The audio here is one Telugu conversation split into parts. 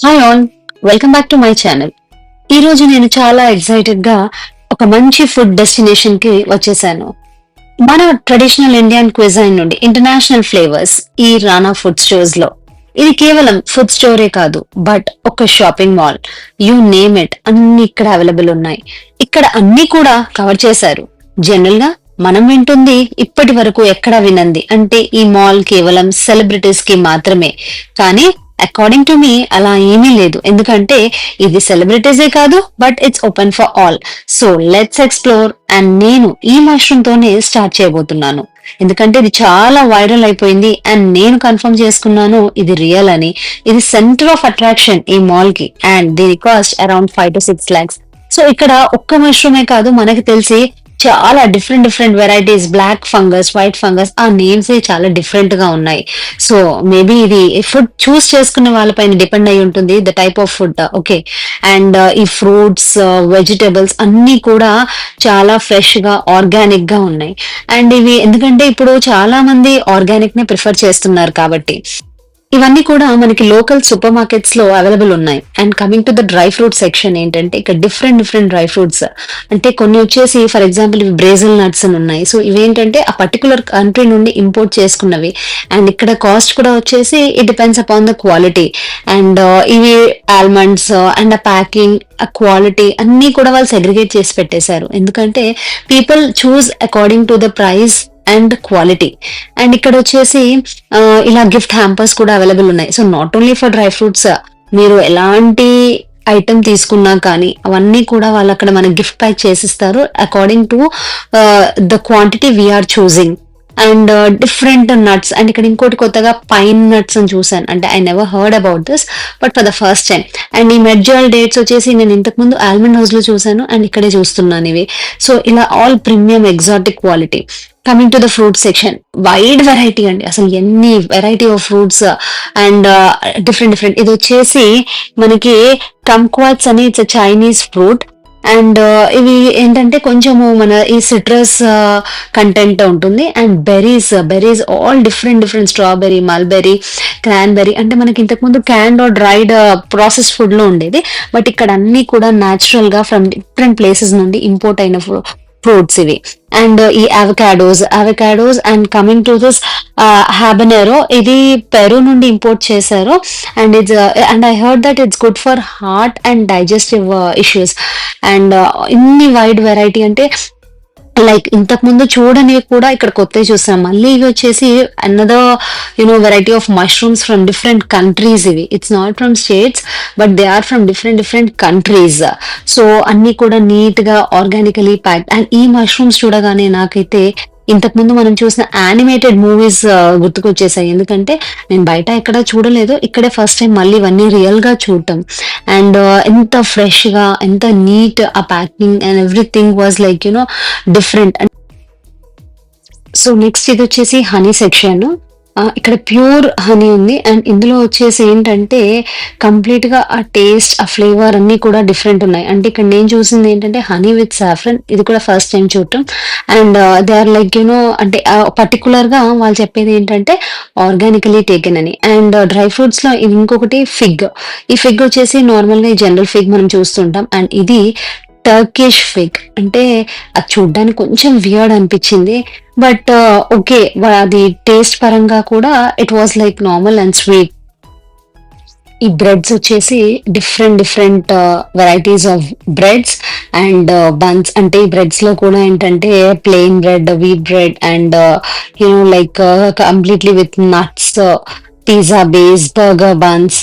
Hi all, welcome back to my channel. ఈ రోజు నేను చాలా ఎక్సైటెడ్ గా ఒక మంచి ఫుడ్ డెస్టినేషన్ కి వచ్చేసాను. మన ట్రెడిషనల్ ఇండియన్ క్విజైన్ నుండి ఇంటర్నేషనల్ ఫ్లేవర్స్ ఈ రానా ఫుడ్ స్టోర్స్ లో. ఇది కేవలం ఫుడ్ స్టోరే కాదు, బట్ ఒక shopping mall. You name it, అన్ని ఇక్కడ అవైలబుల్ ఉన్నాయి. ఇక్కడ అన్ని కూడా కవర్ చేశారు. జనరల్ గా మనం వింటుంది ఇప్పటి వరకు ఎక్కడ వినంది అంటే ఈ మాల్ కేవలం సెలబ్రిటీస్ కి మాత్రమే. కానీ అకార్డింగ్ టు మీ అలా ఏమీ లేదు, ఎందుకంటే ఇది సెలబ్రిటీసే కాదు, but it's open for all. So let's explore. And నేను ఈ మష్రూమ్ తోనే స్టార్ట్ చేయబోతున్నాను, ఎందుకంటే ఇది చాలా వైరల్ అయిపోయింది అండ్ నేను కన్ఫర్మ్ చేసుకున్నాను ఇది రియల్ అని. ఇది సెంటర్ ఆఫ్ అట్రాక్షన్ ఈ మాల్ కి అండ్ దీని cost around 5 to 6 lakhs. So ఇక్కడ ఒక్క మష్రూమే కాదు, మనకి తెలిసి చాలా different different varieties, black fungus, white fungus, ఆ నేమ్స్ చాలా డిఫరెంట్ గా ఉన్నాయి. సో మేబీ ఇది ఫుడ్ చూస్ చేసుకునే వాళ్ళపైన డిపెండ్ అయి ఉంటుంది, the type of food. Okay. And ఈ ఫ్రూట్స్, వెజిటబుల్స్ అన్ని కూడా చాలా ఫ్రెష్ గా, ఆర్గానిక్ గా ఉన్నాయి. అండ్ ఇవి ఎందుకంటే ఇప్పుడు చాలా మంది ఆర్గానిక్ నే ప్రిఫర్ చేస్తున్నారు కాబట్టి ఇవన్నీ కూడా మనకి లోకల్ సూపర్ మార్కెట్స్ లో అవైలబుల్ ఉన్నాయి. And coming to the dry fruit section ఏంటంటే ఇక్కడ డిఫరెంట్ డిఫరెంట్ డ్రై ఫ్రూట్స్, అంటే కొన్ని వచ్చేసి ఫర్ ఎగ్జాంపుల్ ఇవి బ్రేజిల్ నట్స్ అని ఉన్నాయి. సో ఇవేంటంటే ఆ పర్టికులర్ కంట్రీ నుండి ఇంపోర్ట్ చేసుకున్నవి. అండ్ ఇక్కడ కాస్ట్ కూడా వచ్చేసి it depends upon the quality. And ఇవి ఆల్మండ్స్ అండ్ ఆ ప్యాకింగ్, ఆ క్వాలిటీ అన్ని కూడా వాళ్ళు సెగ్రిగేట్ చేసి పెట్టేశారు, ఎందుకంటే people choose according to the price and quality. And ఇక్కడ వచ్చేసి ఇలా గిఫ్ట్ హ్యాంపర్స్ కూడా అవైలబుల్ ఉన్నాయి. So not only for dry fruits, మీరు ఎలాంటి ఐటమ్ తీసుకున్నా కానీ అవన్నీ కూడా వాళ్ళు అక్కడ మనకి గిఫ్ట్ ప్యాక్ చేసిస్తారు according to the quantity we are choosing. And different nuts, and ఇక్కడ ఇంకోటి కొత్తగా పైన్ నట్స్ అని చూసాను, అంటే I never heard about this but for the first time. And ఈ మెడ్జాల్ డేట్స్ వచ్చేసి నేను ఇంతకు ముందు ఆల్మండ్ హౌస్ లో చూసాను అండ్ ఇక్కడే చూస్తున్నాను ఇవి. సో ఇలా all premium exotic quality. Coming to the fruit section, wide variety అండి, అసలు ఎన్ని variety of fruits and different different. ఇది వచ్చేసి మనకి కంక్వాట్స్ అని, ఇట్స్ చైనీస్ ఫ్రూట్. అండ్ ఇవి ఏంటంటే కొంచెము మన ఈ సిట్రస్ కంటెంట్ ఉంటుంది. And berries, berries all different different, strawberry, mulberry, cranberry, అంటే మనకి ఇంతకు ముందు canned or dried process food లో ఉండేది, బట్ ఇక్కడ అన్ని కూడా న్యాచురల్ గా ఫ్రమ్ డిఫరెంట్ ప్లేసెస్ నుండి ఇంపోర్ట్ అయిన ఫ్రూట్స్ ఇవి. అండ్ ఈ avocados and coming to this habanero, ఇది పెరు నుండి ఇంపోర్ట్ చేశారు. And and I heard that it's good for heart and digestive issues. And ఇన్ని వైడ్ వెరైటీ, అంటే లైక్ ఇంతకు ముందు చూడనివి కూడా ఇక్కడ కొత్తవి చూస్తాం. మళ్ళీ ఇవి వచ్చేసి another variety of mushrooms from different countries. ఇవి it's not from States but they are from different different countries. So అన్ని కూడా నీట్ గా ఆర్గానికలీ ప్యాక్డ్. అండ్ ఈ మష్రూమ్స్ చూడగానే నాకైతే ఇంతకు ముందు మనం చూసిన యానిమేటెడ్ మూవీస్ గుర్తుకొచ్చేసాయి, ఎందుకంటే నేను బయట ఎక్కడ చూడలేదు, ఇక్కడే ఫస్ట్ టైం మళ్ళీ ఇవన్నీ రియల్ గా చూడటం. అండ్ ఎంత ఫ్రెష్ గా, ఎంత నీట్ ఆ packing and everything was like different. So next ఇది వచ్చేసి హనీ సెక్షన్. ఇక్కడ ప్యూర్ హనీ ఉంది. అండ్ ఇందులో వచ్చేసి ఏంటంటే కంప్లీట్ గా ఆ టేస్ట్, ఆ ఫ్లేవర్ అన్ని కూడా డిఫరెంట్ ఉన్నాయి. అంటే ఇక్కడ నేను చూసింది ఏంటంటే హనీ విత్ సాఫ్రన్, ఇది కూడా ఫస్ట్ టైం చూడటం. అండ్ దే ఆర్ లైక్ అంటే పర్టికులర్ గా వాళ్ళు చెప్పేది ఏంటంటే ఆర్గానికలీ టేకెన్ అని. అండ్ డ్రై ఫ్రూట్స్ లో ఇది ఇంకొకటి ఫిగ్. ఈ ఫిగ్ వచ్చేసి నార్మల్ గా జనరల్ ఫిగ్ మనం చూస్తుంటాం, అండ్ ఇది టర్కిష్ ఫిగ్. అంటే అది చూడ్డానికి కొంచెం వియర్డ్ అనిపించింది, బట్ ఓకే, అది టేస్ట్ పరంగా కూడా it was like normal and sweet. ఈ బ్రెడ్స్ వచ్చేసి different different varieties of breads and buns. అంటే ఈ బ్రెడ్స్ లో కూడా ఏంటంటే plain bread, wheat bread and like completely with nuts, pizza base, burger buns.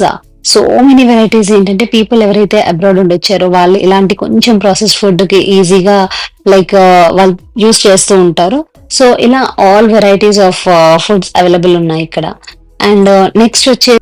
So many varieties. ఏంటంటే పీపుల్ ఎవరైతే అబ్రాడ్ ఉండి వచ్చారో వాళ్ళు ఇలాంటి కొంచెం ప్రాసెస్ ఫుడ్ కి ఈజీగా లైక్ వాళ్ళు యూస్ చేస్తూ ఉంటారు. సో ఇలా all varieties of foods available ఉన్నాయి ఇక్కడ. అండ్ నెక్స్ట్ వచ్చే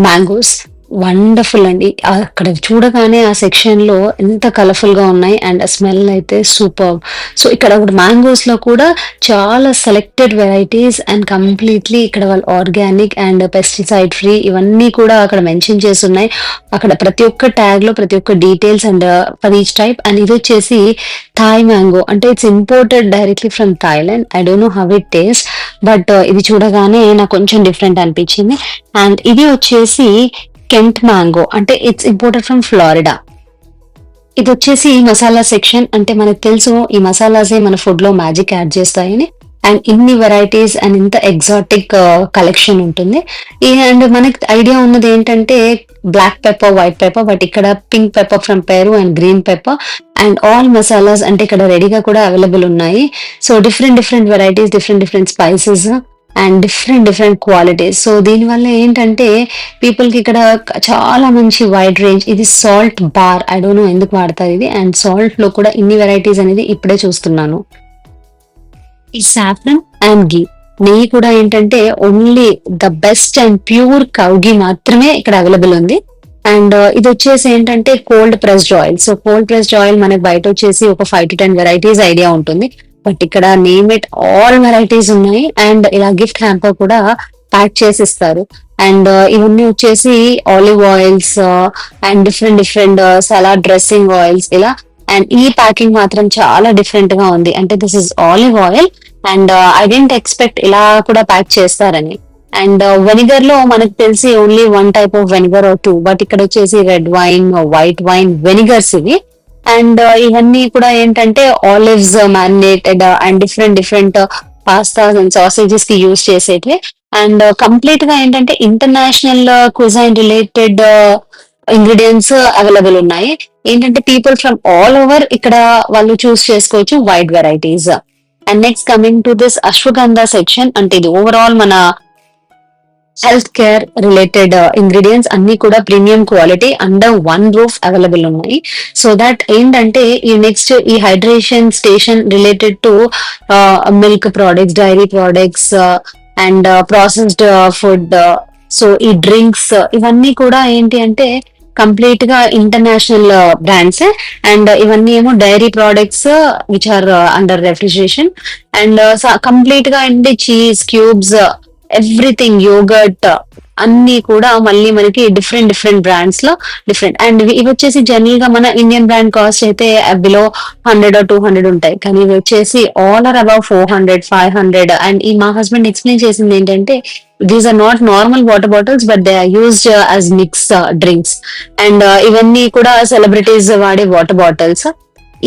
మ్యాంగోస్, వండర్ఫుల్ అండి. అక్కడ చూడగానే ఆ సెక్షన్ లో ఎంత కలర్ఫుల్ గా ఉన్నాయి అండ్ స్మెల్ అయితే సూపర్. సో ఇక్కడ మ్యాంగోస్ లో కూడా చాలా సెలెక్టెడ్ వెరైటీస్ అండ్ కంప్లీట్లీ ఇక్కడ వాళ్ళు ఆర్గానిక్ అండ్ పెస్టిసైడ్ ఫ్రీ ఇవన్నీ కూడా అక్కడ మెన్షన్ చేసి ఉన్నాయి. అక్కడ ప్రతి ఒక్క ట్యాగ్ లో ప్రతి ఒక్క details and for each type. And ఇది వచ్చేసి థాయ్ మ్యాంగో, అంటే it's imported directly from Thailand. I don't know how it taste, but ఇది చూడగానే నాకు కొంచెం డిఫరెంట్ అనిపించింది. అండ్ ఇది వచ్చేసి కెంట్ మ్యాంగో అంటే ఇట్స్ ఇంపోర్టెడ్ ఫ్రమ్ ఫ్లోరిడా. ఇది వచ్చేసి మసాలా సెక్షన్. అంటే మనకు తెలుసు ఈ మసాలాసే మన ఫుడ్ లో మ్యాజిక్ యాడ్ చేస్తాయని. అండ్ ఇన్ని వెరైటీస్ అండ్ ఇంత ఎగ్జాటిక్ కలెక్షన్ ఉంటుంది. అండ్ మనకి ఐడియా ఉన్నది ఏంటంటే black pepper, white pepper, but ఇక్కడ pink pepper from Peru and green pepper and all masalas అంటే ఇక్కడ రెడీగా కూడా అవైలబుల్ ఉన్నాయి. So different different varieties, different different spices and different different qualities. So దీనివల్ల ఏంటంటే పీపుల్ కి ఇక్కడ చాలా మంచి వైడ్ రేంజ్. ఇది salt bar, I don't know ఎందుకు వాడతారు ఇది. అండ్ సాల్ట్ లో కూడా ఇన్ని వెరైటీస్ అనేది ఇప్పుడే చూస్తున్నాను. ఈ సాఫ్రన్ అండ్ గీ, నెయ్యి కూడా ఏంటంటే only the best and pure cow ghee మాత్రమే ఇక్కడ అవైలబుల్ ఉంది. అండ్ ఇది వచ్చేసి ఏంటంటే cold pressed oil. So cold pressed oil మనకి బయట వచ్చేసి ఒక 5 to 10 వెరైటీస్ ఐడియా ఉంటుంది. బట్ ఇక్కడ నేమ్ ఇట్ ఆల్ వెరైటీస్ ఉన్నాయి. అండ్ ఇలా గిఫ్ట్ హ్యాంపర్ కూడా ప్యాక్ చేసి ఇస్తారు. అండ్ ఇవన్నీ వచ్చేసి olive oils and different different salad dressing oils ఇలా. అండ్ ఈ ప్యాకింగ్ మాత్రం చాలా డిఫరెంట్ గా ఉంది. అంటే this is olive oil and I didn't expect ఇలా కూడా ప్యాక్ చేస్తారని. అండ్ వెనిగర్ లో మనకు తెలిసి only one type of vinegar or 2, but ఇక్కడ వచ్చేసి red wine, white wine vinegars ఇవి. అండ్ ఇవన్నీ కూడా ఏంటంటే olives marinated and different different pastas and sausages కి యూజ్ చేసేటివి. అండ్ కంప్లీట్ గా ఏంటంటే international cuisine related ingredients available ఉన్నాయి. ఏంటంటే పీపుల్ ఫ్రమ్ ఆల్ ఓవర్ ఇక్కడ వాళ్ళు చూస్ చేసుకోవచ్చు wide varieties. And next coming to this ashwagandha section. అంటే ఇది ఓవరాల్ మన హెల్త్ కేర్ రిలేటెడ్ ఇంగ్రీడియంట్స్ అన్ని కూడా premium quality under one roof available ఉన్నాయి. సో దట్ ఏంటంటే ఈ నెక్స్ట్ ఈ hydration station related to milk products, dairy products and processed food. So ఈ డ్రింక్స్ ఇవన్నీ కూడా ఏంటి అంటే కంప్లీట్ గా ఇంటర్నేషనల్ బ్రాండ్స్. అండ్ ఇవన్నీ ఏమో dairy products which are under refrigeration. And complete గా ఏంటి చీజ్ క్యూబ్స్, ఎవ్రీథింగ్, యోగర్ట్ అన్ని కూడా మళ్ళీ మనకి డిఫరెంట్ డిఫరెంట్ బ్రాండ్స్ లో డిఫరెంట్. అండ్ ఇవి వచ్చేసి జనరల్ గా మన ఇండియన్ బ్రాండ్ కాస్ట్ అయితే బిలో 100 or 200 ఉంటాయి. కానీ ఇవి వచ్చేసి ఆల్ ఆర్ అబౌవ్ 400, 500. అండ్ ఈ మా హస్బెండ్ ఎక్స్ప్లెయిన్ చేసింది ఏంటంటే these are not normal water bottles but they are used as mix drinks. And ఇవన్నీ కూడా సెలబ్రిటీస్ వాడే వాటర్ బాటిల్స్.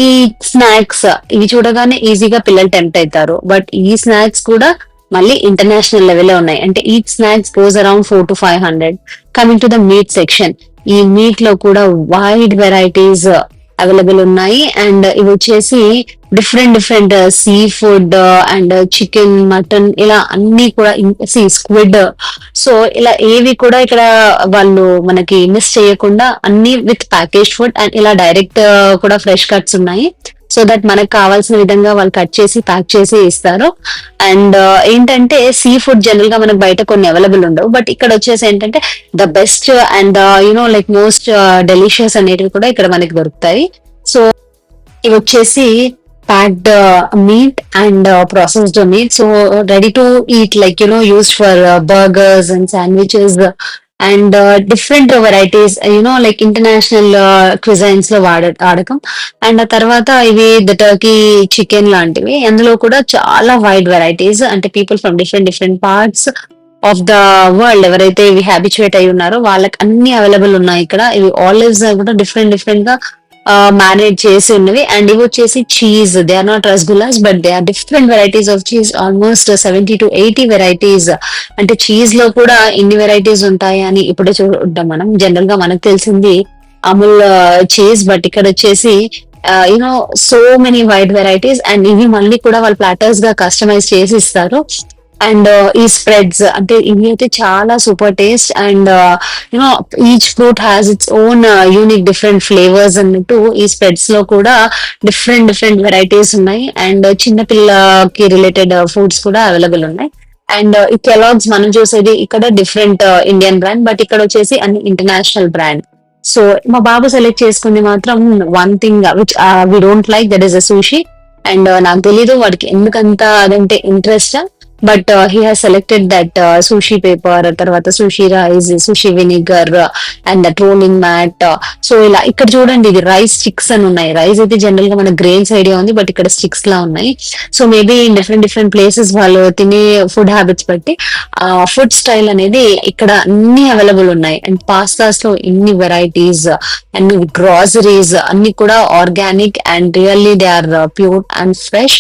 ఈ స్నాక్స్ ఇవి చూడగానే ఈజీగా పిల్లలు టెంప్ట్ అవుతారు. బట్ ఈ స్నాక్స్ కూడా మళ్ళీ ఇంటర్నేషనల్ లెవెల్ ఉన్నాయి. అంటే each snacks goes around 400 to 500. Coming to the meet section, ఈ మీట్ లో కూడా వైడ్ వెరైటీస్ అవైలబుల్ ఉన్నాయి. అండ్ ఇవి వచ్చేసి different different sea food and chicken, mutton ఇలా అన్ని కూడా, స్క్విడ్. సో ఇలా ఏవి కూడా ఇక్కడ వాళ్ళు మనకి మిస్ చేయకుండా అన్ని విత్ ప్యాకేజ్ ఫుడ్. అండ్ ఇలా డైరెక్ట్ కూడా ఫ్రెష్ కట్స్ ఉన్నాయి. సో దట్ మనకు కావాల్సిన విధంగా వాళ్ళు కట్ చేసి ప్యాక్ చేసి ఇస్తారు. అండ్ ఏంటంటే సీ ఫుడ్ జనరల్ గా మనకు బయట కొన్ని అవైలబుల్ ఉండవు. బట్ ఇక్కడ వచ్చేసి ఏంటంటే the best and like most delicious అనేటివి కూడా ఇక్కడ మనకి దొరుకుతాయి. సో ఇవి వచ్చేసి packed meet and processed meet. So ready to eat, like used for burgers and sandwiches and different varieties like international క్విజైన్స్ లో వాడకం. అండ్ ఆ తర్వాత ఇవి ద టర్కీ చికెన్ లాంటివి. అందులో కూడా చాలా వైడ్ వెరైటీస్. అంటే people from different different parts of the world ఎవరైతే ఇవి హ్యాబిచుయేట్ అయి ఉన్నారో వాళ్ళకి అన్ని అవైలబుల్ ఉన్నాయి ఇక్కడ. ఇవి ఆలివ్స్ కూడా డిఫరెంట్ డిఫరెంట్ గా మ్యారినేట్ చేసి ఉన్నవి. అండ్ ఇవి వచ్చేసి cheese, they are not rasgullas but they are different varieties of cheese, almost 70 to 80 varieties. అంటే చీజ్ లో కూడా ఇన్ని వెరైటీస్ ఉంటాయి అని ఇప్పుడే చూద్దాం. మనం జనరల్ గా మనకు తెలిసింది అమూల్ చీజ్, బట్ ఇక్కడ వచ్చేసి so many wide varieties. And ఇవి మళ్ళీ కూడా వాళ్ళు ప్లాటర్స్ గా కస్టమైజ్ చేసి ఇస్తారు. అండ్ ఈ స్ప్రెడ్స్ అంటే ఇవి అయితే చాలా super taste. And each fruit has its own unique different flavours అన్నట్టు ఈ స్ప్రెడ్స్ లో కూడా డిఫరెంట్ డిఫరెంట్ వెరైటీస్ ఉన్నాయి. అండ్ చిన్న పిల్లకి రిలేటెడ్ ఫుడ్స్ కూడా అవైలబుల్ ఉన్నాయి. అండ్ ఈ కెలాగ్స్ మనం చూసేది ఇక్కడ డిఫరెంట్ ఇండియన్ బ్రాండ్, బట్ ఇక్కడ వచ్చేసి అన్ని ఇంటర్నేషనల్ బ్రాండ్. సో మా బాబు సెలెక్ట్ చేసుకుంది మాత్రం one thing which we don't like, that is a sushi. And నాకు తెలీదు వాడికి ఎందుకంత అదంటే interest. But he has selected that sushi paper, తర్వాత sushi rice, sushi vinegar and that rolling mat. So ఇలా ఇక్కడ చూడండి, ఇది రైస్ స్టిక్స్ అని ఉన్నాయి. రైస్ అయితే జనరల్ గా మన గ్రెయిన్స్ ఐడియా ఉంది, బట్ ఇక్కడ స్టిక్స్ లా ఉన్నాయి. So maybe different different places వాళ్ళు తినే ఫుడ్ హ్యాబిట్స్ బట్టి ఫుడ్ స్టైల్ అనేది ఇక్కడ అన్ని అవైలబుల్ ఉన్నాయి. అండ్ పాస్తాస్ లో ఇన్ని వెరైటీస్ అండ్ గ్రాసరీస్ అన్ని కూడా organic and really they are pure and fresh.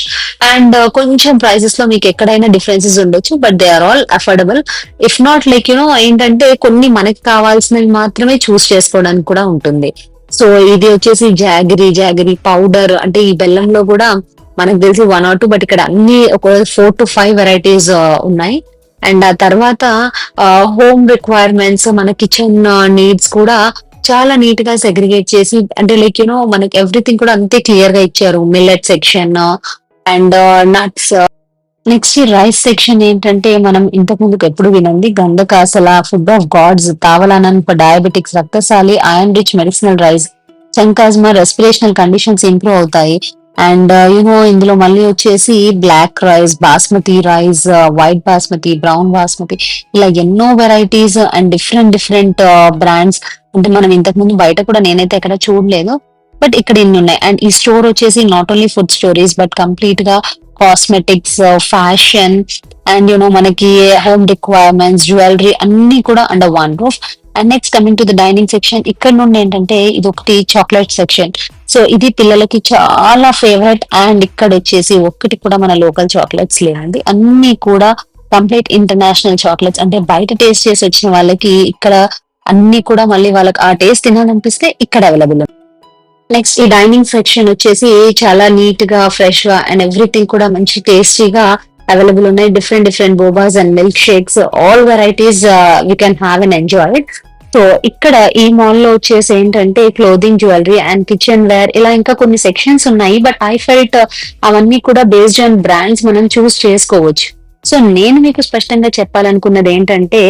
And కొంచెం ప్రైసెస్ లో మీకు ఎక్కడైనా డిఫరెన్సెస్ ఉండొచ్చు, but they are all affordable. If not like ఏంటంటే కొన్ని మనకి కావాల్సినవి మాత్రమే చూస్ చేసుకోవడానికి కూడా ఉంటుంది. సో ఇది వచ్చేసి జాగరీ పౌడర్, అంటే ఈ బెల్లంలో కూడా మనకు తెలిసి 1 or 2, బట్ ఇక్కడ అన్ని ఒక 4 to 5 వెరైటీస్ ఉన్నాయి. అండ్ ఆ తర్వాత హోమ్ రిక్వైర్మెంట్స్, మన కిచెన్ నీడ్స్ కూడా చాలా నీట్ గా సెగ్రిగేట్ చేసి, అంటే లైక్ మనకి ఎవ్రీథింగ్ కూడా అంతే క్లియర్ గా ఇచ్చారు. Millet section and nuts. Next ఈ రైస్ సెక్షన్ ఏంటంటే, మనం ఇంతకు ముందుకు ఎప్పుడు వినండి, గంధకాసల, ఫుడ్ ఆఫ్ గాడ్స్, తావలానన్ for diabetics, Rakthashali, iron rich medicinal rice, సంకాజ్మా, రెస్పిరేషనల్ కండిషన్స్ ఇంప్రూవ్ అవుతాయి. అండ్ ఇందులో మళ్ళీ వచ్చేసి black rice, basmati rice, white basmati, brown basmati, ఇలా ఎన్నో varieties and different different brands. అంటే మనం ఇంతకు ముందు బయట కూడా నేనైతే ఎక్కడ చూడలేదు, బట్ ఇక్కడ ఇన్ని ఉన్నాయి. అండ్ ఈ స్టోర్ వచ్చేసి not only food stories, but complete గా కాస్మెటిక్స్, ఫ్యాషన్ అండ్ మనకి హోమ్ రిక్వైర్మెంట్స్, జ్యువెలరీ అన్ని కూడా under one roof. And next coming to the dining section, ఇక్కడ నుండి ఏంటంటే ఇది ఒకటి చాక్లెట్ సెక్షన్. సో ఇది పిల్లలకి చాలా ఫేవరెట్. అండ్ ఇక్కడ వచ్చేసి ఒక్కటి కూడా మన లోకల్ చాక్లెట్స్ లేవండి, అన్ని కూడా కంప్లీట్ ఇంటర్నేషనల్ చాక్లెట్స్. అంటే బయట టేస్ట్ చేసి వచ్చిన వాళ్ళకి ఇక్కడ అన్ని కూడా మళ్ళీ వాళ్ళకి ఆ టేస్ట్ తినాలనిపిస్తే ఇక్కడ అవైలబుల్. నెక్స్ట్ ఈ డైనింగ్ సెక్షన్ వచ్చేసి చాలా నీట్ గా, ఫ్రెష్ గా అండ్ ఎవ్రీథింగ్ కూడా మంచి టేస్టీగా అవైలబుల్ ఉన్నాయి. Different different bobas and milk shakes, all varieties we can have and enjoy it. So ఇక్కడ ఈ మాల్ లో వచ్చేసి ఏంటంటే clothing, jewellery and kitchen wear, ఇలా ఇంకా కొన్ని సెక్షన్స్ ఉన్నాయి. బట్ ఐ ఫెల్ట్ అవన్నీ కూడా బేస్డ్ ఆన్ బ్రాండ్స్ మనం చూస్ చేసుకోవచ్చు. సో నేను మీకు స్పష్టంగా చెప్పాలనుకున్నది ఏంటంటే,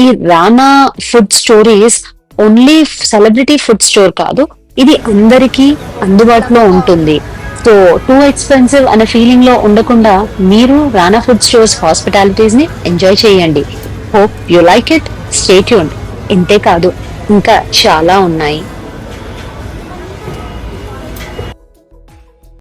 ఈ రానా food stories only celebrity food store కాదు, ఇది అందరికీ అందుబాటులో ఉంటుంది. సో టూ ఎక్స్పెన్సివ్ అనే ఫీలింగ్ లో ఉండకుండా మీరు రానా ఫుడ్ స్టోర్స్ హాస్పిటాలిటీస్ ని ఎంజాయ్ చేయండి. Hope you like it. Stay tuned. ఇంతే కాదు, ఇంకా చాలా ఉన్నాయి.